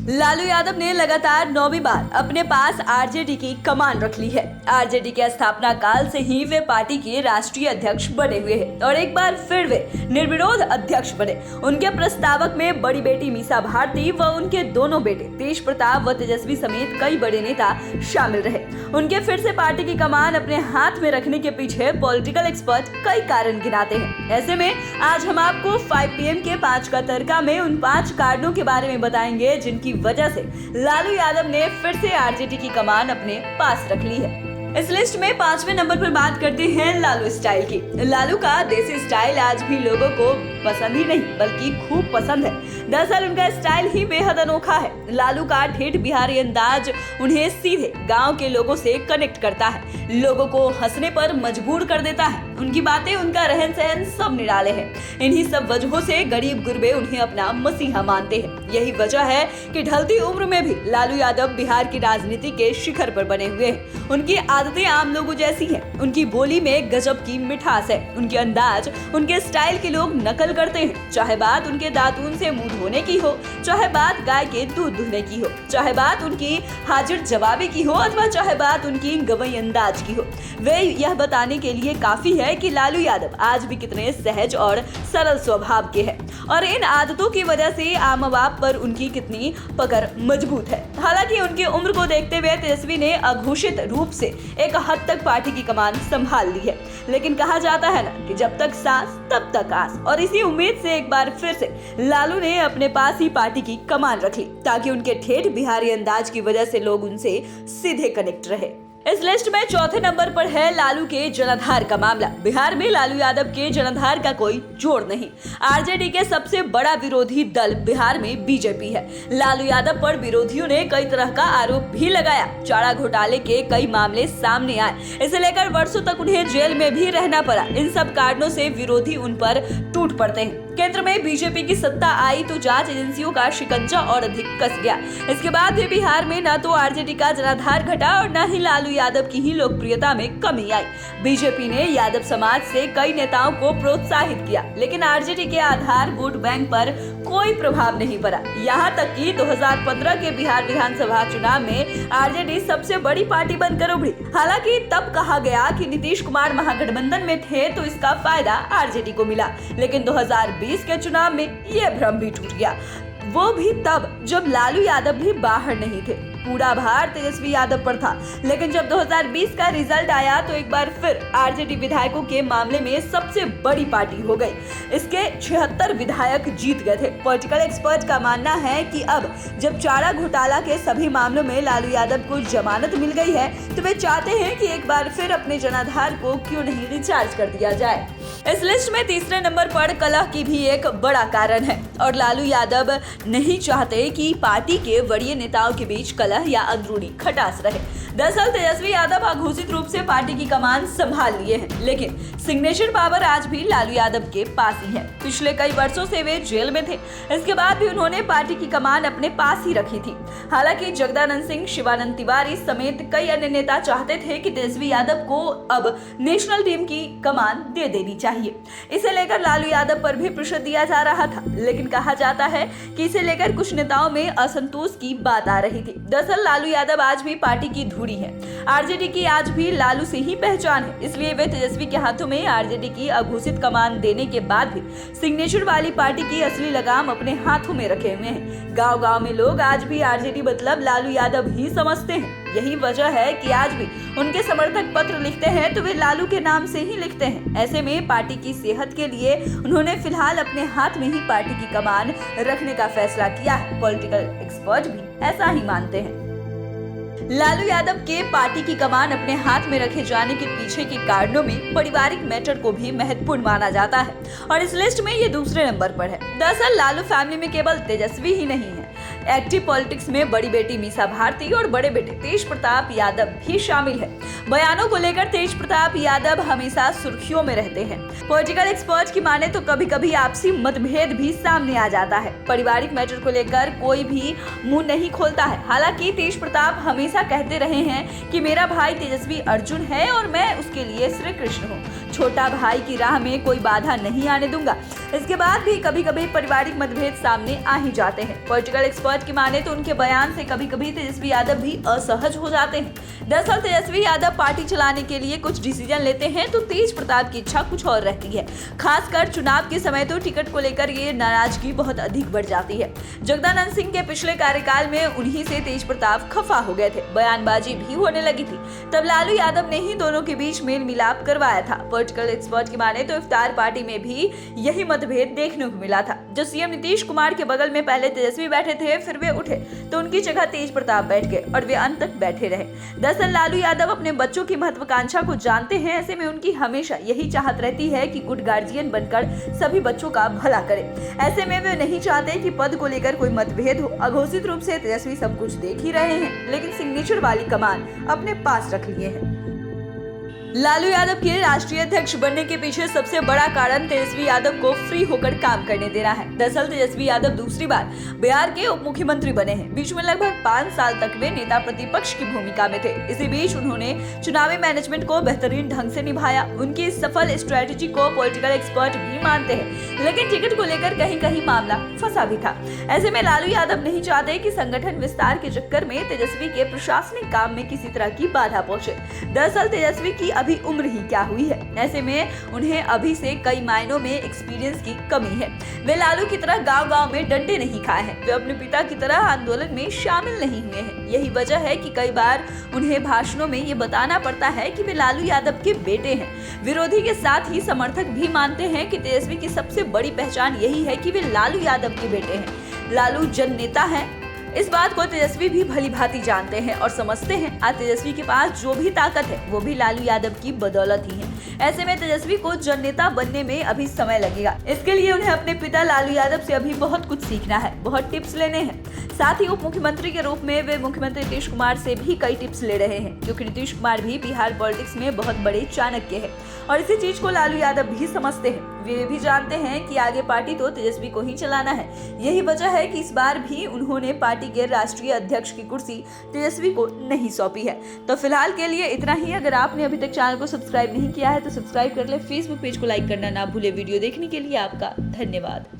लालू यादव ने लगातार 9वीं बार अपने पास आरजेडी की कमान रख ली है। आरजेडी के स्थापना काल से ही वे पार्टी के राष्ट्रीय अध्यक्ष बने हुए हैं और एक बार फिर वे निर्विरोध अध्यक्ष बने। उनके प्रस्तावक में बड़ी बेटी मीसा भारती व उनके दोनों बेटे तेज प्रताप व तेजस्वी समेत कई बड़े नेता शामिल रहे। उनके फिर से पार्टी की कमान अपने हाथ में रखने के पीछे पॉलिटिकल एक्सपर्ट कई कारण गिनाते हैं। ऐसे में आज हम आपको 5 PM के 5 का तड़का में उन 5 कारणों के बारे में बताएंगे जिनकी वजह से लालू यादव ने फिर से आरजेडी की कमान अपने पास रख ली है। इस लिस्ट में 5वें नंबर पर बात करते हैं लालू स्टाइल की। लालू का देसी स्टाइल आज भी लोगों को पसंद ही नहीं बल्कि खूब पसंद है। दरअसल उनका स्टाइल ही बेहद अनोखा है। लालू का ठेठ बिहारी अंदाज उन्हें सीधे गांव के लोगों से कनेक्ट करता है, लोगों को हंसने पर मजबूर कर देता है। उनकी बातें, उनका रहन सहन सब निराले हैं। इन्हीं सब वजहों से गरीब गुरबे उन्हें अपना मसीहा मानते हैं। यही वजह है कि ढलती उम्र में भी लालू यादव बिहार की राजनीति के शिखर पर बने हुए हैं। उनकी आदतें आम लोगों जैसी हैं। उनकी बोली में गजब की मिठास है। उनके अंदाज, उनके स्टाइल के लोग नकल करते हैं। चाहे बात उनके दातून से मुंह धोने की हो, चाहे बात गाय के दूध दुहने की हो, चाहे बात उनकी हाजिर जवाबी की हो अथवा चाहे बात उनकी गवई अंदाज की हो, वे यह बताने के लिए काफी है कि लालू यादव आज भी कितने सहज और सरल स्वभाव के हैं और इन आदतों की वजह से आम आवाम पर उनकी कितनी पकड़ मजबूत है। हालांकि उनकी उम्र को देखते हुए तेजस्वी ने अघोषित रूप से एक हद तक पार्टी की कमान संभाल ली है, लेकिन कहा जाता है ना कि जब तक सांस तब तक आस, और इसी उम्मीद से एक बार फिर से लालू ने अपने पास ही पार्टी की कमान रख ली ताकि उनके ठेठ बिहारी अंदाज की वजह से लोग उनसे सीधे कनेक्ट रहे। इस लिस्ट में 4थे नंबर पर है लालू के जनाधार का मामला। बिहार में लालू यादव के जनाधार का कोई जोड़ नहीं। आरजेडी के सबसे बड़ा विरोधी दल बिहार में बीजेपी है। लालू यादव पर विरोधियों ने कई तरह का आरोप भी लगाया। चारा घोटाले के कई मामले सामने आए, इसे लेकर वर्षों तक उन्हें जेल में भी रहना पड़ा। इन सब कारणों से विरोधी उन पर टूट पड़ते हैं। केंद्र में बीजेपी की सत्ता आई तो जांच एजेंसियों का शिकंजा और अधिक कस गया। इसके बाद भी बिहार में न तो आरजेडी का जनाधार घटा और न ही लालू यादव की ही लोकप्रियता में कमी आई। बीजेपी ने यादव समाज से कई नेताओं को प्रोत्साहित किया, लेकिन आरजेडी के आधार वोट बैंक पर कोई प्रभाव नहीं पड़ा। यहाँ तक कि 2015 के बिहार विधानसभा चुनाव में आरजेडी सबसे बड़ी पार्टी बनकर उभरी। हालांकि तब कहा गया कि नीतीश कुमार महागठबंधन में थे तो इसका फायदा आरजेडी को मिला, लेकिन 2020 के चुनाव में यह भ्रम भी टूट गया। वो भी तब जब लालू यादव भी बाहर नहीं थे। पूरा भार तेजस्वी यादव पर था, लेकिन जब 2020 का रिजल्ट आया तो एक बार फिर आरजेडी विधायकों के मामले में सबसे बड़ी पार्टी हो गई। इसके 76 विधायक जीत गए थे। पॉलिटिकल एक्सपर्ट का मानना है कि अब जब चारा घोटाला के सभी मामलों में लालू यादव को जमानत मिल गई है तो वे चाहते हैं कि एक बार फिर अपने जनाधार को क्यों नहीं रिचार्ज कर दिया जाए। इस लिस्ट में 3रे नंबर पर कलह की भी एक बड़ा कारण है और लालू यादव नहीं चाहते कि पार्टी के वरीय नेताओं के बीच कलह या अंदरूनी खटास रहे। दरअसल तेजस्वी यादव अघोषित रूप से पार्टी की कमान संभाल लिए हैं, लेकिन सिग्नेचर पावर आज भी लालू यादव के पास ही है। पिछले कई वर्षों से वे जेल में थे। इसके बाद भी उन्होंने पार्टी की कमान अपने पास ही रखी थी। हालांकि जगदानंद सिंह, शिवानंद तिवारी समेत कई अन्य नेता चाहते थे कि तेजस्वी यादव को अब नेशनल टीम की कमान दे देनी चाहिए। इसे लेकर लालू यादव पर भी प्रेशर दिया जा रहा था, लेकिन कहा जाता है कि इसे लेकर कुछ नेताओं में असंतोष की बात आ रही थी। दरअसल लालू यादव आज भी पार्टी की धुरी है। आरजेडी की आज भी लालू से ही पहचान है, इसलिए वे तेजस्वी के हाथों में आरजेडी की अघोषित कमान देने के बाद भी सिग्नेचर वाली पार्टी की असली लगाम अपने हाथों में रखे हुए हैं। गांव-गांव में लोग आज भी आरजेडी मतलब लालू यादव ही समझते हैं। यही वजह है कि आज भी उनके समर्थक पत्र लिखते हैं तो वे लालू के नाम से ही लिखते हैं। ऐसे में पार्टी की सेहत के लिए उन्होंने फिलहाल अपने हाथ में ही पार्टी की कमान रखने का फैसला किया है। पॉलिटिकल एक्सपर्ट भी ऐसा ही मानते हैं। लालू यादव के पार्टी की कमान अपने हाथ में रखे जाने के पीछे के कारणों में पारिवारिक मैटर को भी महत्वपूर्ण माना जाता है और इस लिस्ट में ये 2रे नंबर पर है। दरअसल लालू फैमिली में केवल तेजस्वी ही नहीं है, एक्टिव पॉलिटिक्स में बड़ी बेटी मीसा भारती और बड़े बेटे तेज प्रताप यादव भी शामिल है। बयानों को लेकर तेज प्रताप यादव हमेशा सुर्खियों में रहते हैं। पॉलिटिकल एक्सपर्ट की माने तो कभी कभी आपसी मतभेद भी सामने आ जाता है। पारिवारिक मैटर को लेकर कोई भी मुंह नहीं खोलता है। हालांकि तेज प्रताप हमेशा कहते रहे हैं कि मेरा भाई तेजस्वी अर्जुन है और मैं उसके लिए श्री कृष्ण हूँ। छोटा भाई की राह में कोई बाधा नहीं आने दूंगा। इसके बाद भी कभी कभी पारिवारिक मतभेद सामने आ ही जाते हैं। पॉलिटिकल एक्सपर्ट की माने तो उनके बयान से कभी कभी तेजस्वी यादव भी असहज हो जाते हैं। दरअसल तेजस्वी यादव पार्टी चलाने के लिए कुछ डिसीजन लेते हैं तो तेज प्रताप की इच्छा कुछ और रहती है। खासकर चुनाव के समय तो टिकट को लेकर ये नाराजगी बहुत अधिक बढ़ जाती है। जगदानंद सिंह के पिछले कार्यकाल में उन्हीं से तेज प्रताप खफा हो गए थे, बयानबाजी भी होने लगी थी। तब लालू यादव ने ही दोनों के बीच मेल मिलाप करवाया था। पॉलिटिकल एक्सपर्ट की माने तो इफ्तार पार्टी में भी यही मतभेद देखने को मिला था। जो सीएम नीतीश कुमार के बगल में पहले तेजस्वी बैठे थे, फिर वे उठे तो उनकी जगह तेज प्रताप बैठ गए और वे अंत तक बैठे रहे। दरअसल लालू यादव अपने बच्चों की महत्वाकांक्षा को जानते हैं। ऐसे में उनकी हमेशा यही चाहत रहती है कि गुड गार्जियन बनकर सभी बच्चों का भला करे। ऐसे में वे नहीं चाहते कि पद को लेकर कोई मतभेद हो। अघोषित रूप से तेजस्वी सब कुछ देख ही रहे हैं, लेकिन सिग्नेचर वाली कमान अपने पास रख लिए हैं। लालू यादव के राष्ट्रीय अध्यक्ष बनने के पीछे सबसे बड़ा कारण तेजस्वी यादव को फ्री होकर काम करने देना है। दरअसल तेजस्वी यादव दूसरी बार बिहार के उप मुख्यमंत्री बने हैं। बीच में लगभग 5 साल तक वे नेता प्रतिपक्ष की भूमिका में थे। इसी बीच उन्होंने चुनावी मैनेजमेंट को बेहतरीन ढंग से निभाया। उनकी इस सफल स्ट्रेटेजी को पॉलिटिकल एक्सपर्ट भी मानते हैं, लेकिन टिकट को लेकर कहीं कहीं मामला फंसा भी था। ऐसे में लालू यादव नहीं चाहते कि संगठन विस्तार के चक्कर में तेजस्वी के प्रशासनिक काम में किसी तरह की बाधा पहुंचे। दरअसल तेजस्वी की अभी उम्र ही क्या हुई है, ऐसे में उन्हें अभी से कई मायनों में एक्सपीरियंस की कमी है। वे लालू की तरह गांव-गांव में डंडे नहीं खाए हैं। वे अपने पिता की तरह आंदोलन में शामिल नहीं हुए हैं। यही वजह है कि कई बार उन्हें भाषणों में ये बताना पड़ता है कि वे लालू यादव के बेटे हैं। विरोधी के साथ ही समर्थक भी मानते हैं कि तेजस्वी की सबसे बड़ी पहचान यही है कि वे लालू यादव के बेटे हैं। लालू जन नेता है। इस बात को तेजस्वी भी भली भांति जानते हैं और समझते हैं। आज तेजस्वी के पास जो भी ताकत है वो भी लालू यादव की बदौलत ही है। ऐसे में तेजस्वी को जन नेता बनने में अभी समय लगेगा। इसके लिए उन्हें अपने पिता लालू यादव से अभी बहुत कुछ सीखना है, बहुत टिप्स लेने हैं। साथ ही उप मुख्यमंत्री के रूप में वे मुख्यमंत्री नीतीश कुमार से भी कई टिप्स ले रहे हैं, क्योंकि नीतीश कुमार भी बिहार पॉलिटिक्स में बहुत बड़े चाणक्य है और इसी चीज को लालू यादव भी समझते हैं। वे भी जानते हैं कि आगे पार्टी तो तेजस्वी को ही चलाना है। यही वजह है कि इस बार भी उन्होंने पार्टी के राष्ट्रीय अध्यक्ष की कुर्सी तेजस्वी को नहीं सौंपी है। तो फिलहाल के लिए इतना ही। अगर आपने अभी तक चैनल को सब्सक्राइब नहीं किया है तो सब्सक्राइब कर ले। फेसबुक पेज को लाइक करना ना भूले। वीडियो देखने के लिए आपका धन्यवाद।